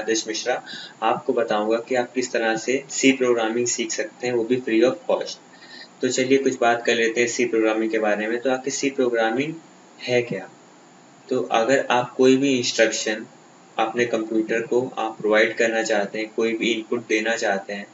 आदर्श मिश्रा। आपको बताऊंगा कि आप किस तरह से सी प्रोग्रामिंग सीख सकते हैं, वो भी फ्री ऑफ कॉस्ट। तो चलिए कुछ बात कर लेते हैं सी प्रोग्रामिंग के बारे में। तो आपकी सी प्रोग्रामिंग है क्या? तो अगर आप कोई भी इंस्ट्रक्शन अपने कंप्यूटर को आप प्रोवाइड करना चाहते हैं, कोई भी इनपुट देना चाहते हैं,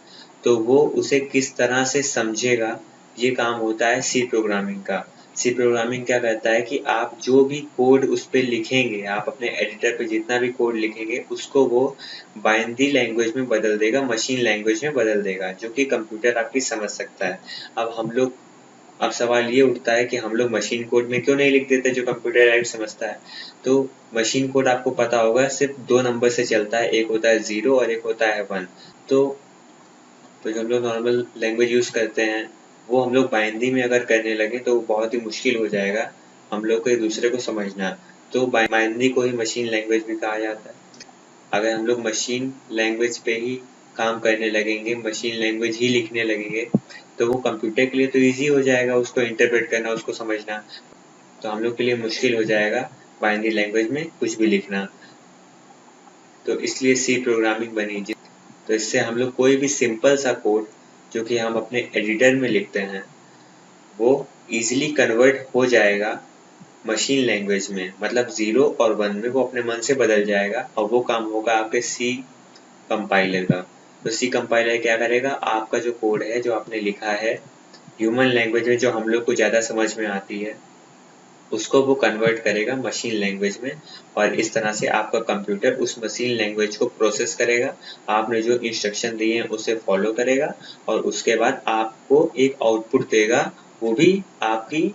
तो वो उसे किस तरह से समझेगा, ये काम होता है सी प्रोग्रामिंग का। सी प्रोग्रामिंग क्या करता है कि आप जो भी कोड उस पे लिखेंगे, आप अपने एडिटर पे जितना भी कोड लिखेंगे, उसको वो बाइनरी लैंग्वेज में बदल देगा, मशीन लैंग्वेज में बदल देगा, जो कि कंप्यूटर आपकी समझ सकता है। अब सवाल ये उठता है कि हम लोग मशीन कोड में क्यों नहीं लिख देते जो कंप्यूटर डायरेक्ट समझता है। तो मशीन कोड आपको पता होगा सिर्फ 2 नंबर से चलता है, एक होता है 0 और एक होता है 1। तो जो हम लोग नॉर्मल लैंग्वेज यूज करते हैं, वो हम लोग बाइनरी में अगर करने लगे तो बहुत ही मुश्किल हो जाएगा हम लोग को एक दूसरे को समझना। तो बाइनरी को ही मशीन लैंग्वेज भी कहा जाता है। अगर हम लोग मशीन लैंग्वेज पे ही काम करने लगेंगे, मशीन लैंग्वेज ही लिखने लगेंगे, तो वो कंप्यूटर के लिए तो ईजी हो जाएगा उसको इंटरप्रेट करना, उसको समझना। तो हम लोग के लिए मुश्किल हो जाएगा बाइनरी लैंग्वेज में कुछ भी लिखना। तो इसलिए सी प्रोग्रामिंग बनी। तो इससे हम लोग कोई भी सिंपल सा कोड जो कि हम अपने एडिटर में लिखते हैं, वो इजीली कन्वर्ट हो जाएगा मशीन लैंग्वेज में, मतलब 0 और 1 में वो अपने मन से बदल जाएगा और वो काम होगा आपके सी कंपाइलर का। तो सी कंपाइलर क्या करेगा, आपका जो कोड है जो आपने लिखा है ह्यूमन लैंग्वेज में, जो हम लोग को ज़्यादा समझ में आती है, उसको वो कन्वर्ट करेगा मशीन लैंग्वेज में। और इस तरह से आपका कंप्यूटर उस मशीन लैंग्वेज को प्रोसेस करेगा, आपने जो इंस्ट्रक्शन दिए हैं उसे फॉलो करेगा और उसके बाद आपको एक आउटपुट देगा, वो भी आपकी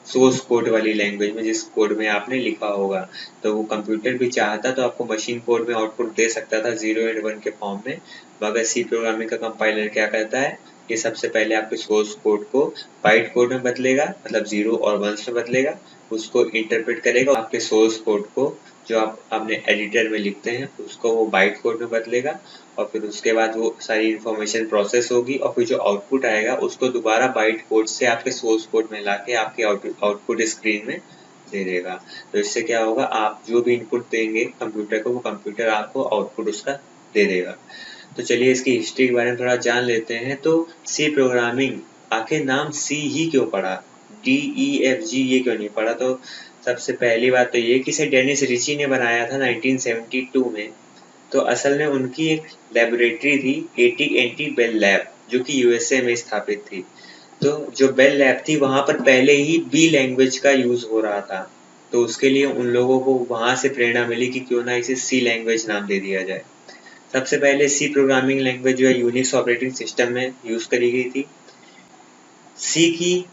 सोर्स कोड वाली लैंग्वेज में, जिस कोड में आपने लिखा होगा। तो वो कंप्यूटर भी चाहता तो आपको मशीन कोड में आउटपुट दे सकता था 0 एंड 1 के फॉर्म में, मगर सी प्रोग्रामिंग का कंपाइलर क्या करता है, ये सबसे पहले आपके सोर्स कोड को बाइट कोड में बदलेगा, मतलब 0 और 1 में बदलेगा, उसको इंटरप्रेट करेगा, आपके सोर्स कोड को जो आप अपने एडिटर में लिखते हैं उसको वो बाइट कोड में बदलेगा, और फिर उसके बाद वो सारी इंफॉर्मेशन प्रोसेस होगी और फिर जो आउटपुट आएगा उसको दोबारा बाइट कोड से आपके सोर्स कोड में लाके आपके आउटपुट स्क्रीन में दे देगा। तो इससे क्या होगा, आप जो भी इनपुट देंगे कंप्यूटर को, वो कंप्यूटर आपको आउटपुट उसका दे देगा। तो चलिए इसकी हिस्ट्री के बारे में थोड़ा जान लेते हैं। तो सी प्रोग्रामिंग, आखिर नाम सी ही क्यों पड़ा, DEFG ये क्यों नहीं पड़ा? तो सबसे पहली बात तो ये कि इसे डेनिस रिची ने बनाया था 1972 में। तो असल में उनकी एक लेबोरेटरी थी, AT&T बेल लैब, जो कि USA में स्थापित थी। तो जो बेल लैब थी वहां पर पहले ही बी लैंग्वेज का यूज हो रहा था, तो उसके लिए उन लोगों को वहां से प्रेरणा मिली कि क्यों ना इसे सी लैंग्वेज नाम दे दिया जाए। सबसे पहले सी प्रोग्रामिंग लैंग्वेज जो है यूनिक्स ऑपरेटिंग सिस्टम में यूज करी गई थी। सी की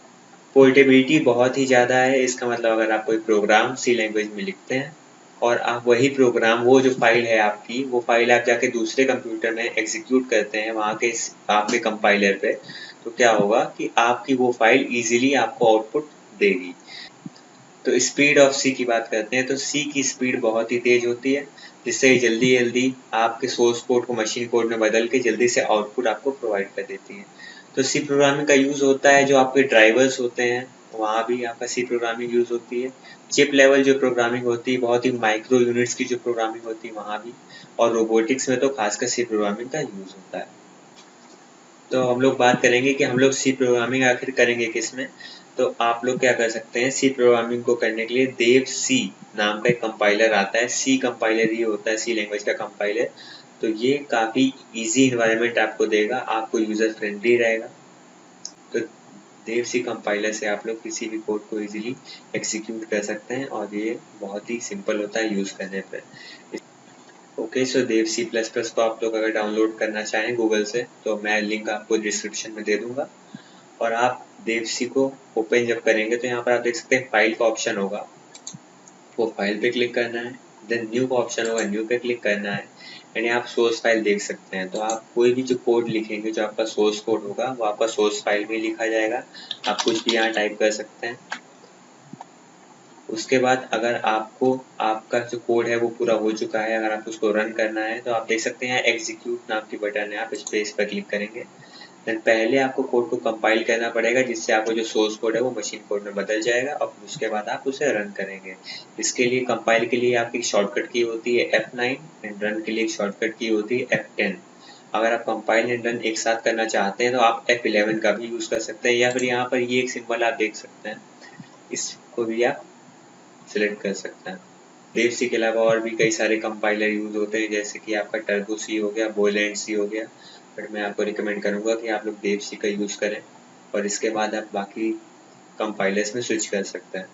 पोर्टेबिलिटी बहुत ही ज़्यादा है। इसका मतलब अगर आप कोई प्रोग्राम सी लैंग्वेज में लिखते हैं और आप वही प्रोग्राम, वो जो फाइल है आपकी, वो फाइल आप जाके दूसरे कंप्यूटर में एग्जीक्यूट करते हैं वहाँ के आपके कंपाइलर पे, तो क्या होगा कि आपकी वो फाइल इजीली आपको आउटपुट देगी। तो स्पीड ऑफ सी की बात करते हैं, तो सी की स्पीड बहुत ही तेज होती है, जिससे जल्दी जल्दी आपके सोर्स कोड को मशीन कोड में बदल के जल्दी से आउटपुट आपको प्रोवाइड कर देती है। तो सी प्रोग्रामिंग का यूज होता है जो आपके ड्राइवर्स होते हैं, वहाँ भी आपका सी प्रोग्रामिंग यूज होती है। चिप लेवल जो प्रोग्रामिंग होती है, बहुत ही माइक्रो यूनिट्स की जो प्रोग्रामिंग होती है वहाँ भी, और रोबोटिक्स में तो खासकर सी प्रोग्रामिंग का यूज होता है। तो हम लोग बात करेंगे कि हम लोग सी प्रोग्रामिंग आखिर करेंगे किस में। तो आप लोग क्या कर सकते हैं, सी प्रोग्रामिंग को करने के लिए देव सी नाम का एक कंपाइलर आता है। सी कंपाइलर ही होता है सी लैंग्वेज का कंपाइलर। तो ये काफ़ी इजी इन्वायरमेंट आपको देगा, आपको यूज़र फ्रेंडली रहेगा। तो देव सी कंपाइलर से आप लोग किसी भी कोड को इजीली एग्जीक्यूट कर सकते हैं और ये बहुत ही सिंपल होता है यूज़ करने पर। ओके, सो देव C++ को आप लोग अगर डाउनलोड करना चाहें गूगल से, तो मैं लिंक आपको डिस्क्रिप्शन में दे दूंगा। और आप देव C को ओपन जब करेंगे तो यहाँ पर आप देख सकते हैं फाइल का ऑप्शन होगा, वो फाइल पे क्लिक करना है। देन न्यू का ऑप्शन होगा, न्यू पे क्लिक करना है। यानी आप सोर्स फाइल देख सकते हैं। तो आप कोई भी जो कोड लिखेंगे, जो आपका सोर्स कोड होगा, वो आपका सोर्स फाइल में लिखा जाएगा। आप कुछ भी यहाँ टाइप कर सकते हैं। उसके बाद अगर आपको आपका जो कोड है वो पूरा हो चुका है, अगर आप उसको रन करना है, तो आप देख सकते हैं एग्जीक्यूट नाम की बटन है, आप इस पे इस पर क्लिक करेंगे। देन पहले आपको कोड को कंपाइल करना पड़ेगा, जिससे आपको जो सोर्स कोड है वो मशीन कोड में बदल जाएगा और उसके बाद आप उसे रन करेंगे। इसके लिए कंपाइल के लिए आपकी शॉर्टकट की होती है F9 एंड रन के लिए एक शॉर्टकट की होती है F10। अगर आप कंपाइल एंड रन एक साथ करना चाहते हैं तो आप F11 का भी यूज़ कर सकते हैं, या फिर यहाँ पर ये एक सिंबल आप देख सकते हैं, इसको भी आप सिलेक्ट कर सकते हैं। देव सी के अलावा और भी कई सारे कंपाइलर यूज़ होते हैं, जैसे कि आपका टर्बो सी हो गया, बोलेंड सी हो गया, बट मैं आपको रिकमेंड करूँगा कि आप लोग देव सी का यूज़ करें और इसके बाद आप बाकी कंपाइलर्स में स्विच कर सकते हैं।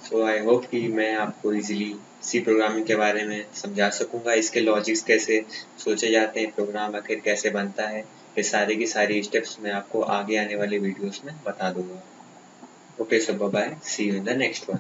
सो आई होप कि मैं आपको इजीली सी प्रोग्रामिंग के बारे में समझा सकूँगा, इसके लॉजिक्स कैसे सोचे जाते हैं, प्रोग्राम आखिर कैसे बनता है, ये सारी की सारी स्टेप्स मैं आपको आगे आने वाले वीडियोस में बता दूंगा। Okay, so bye bye, see you in the next one.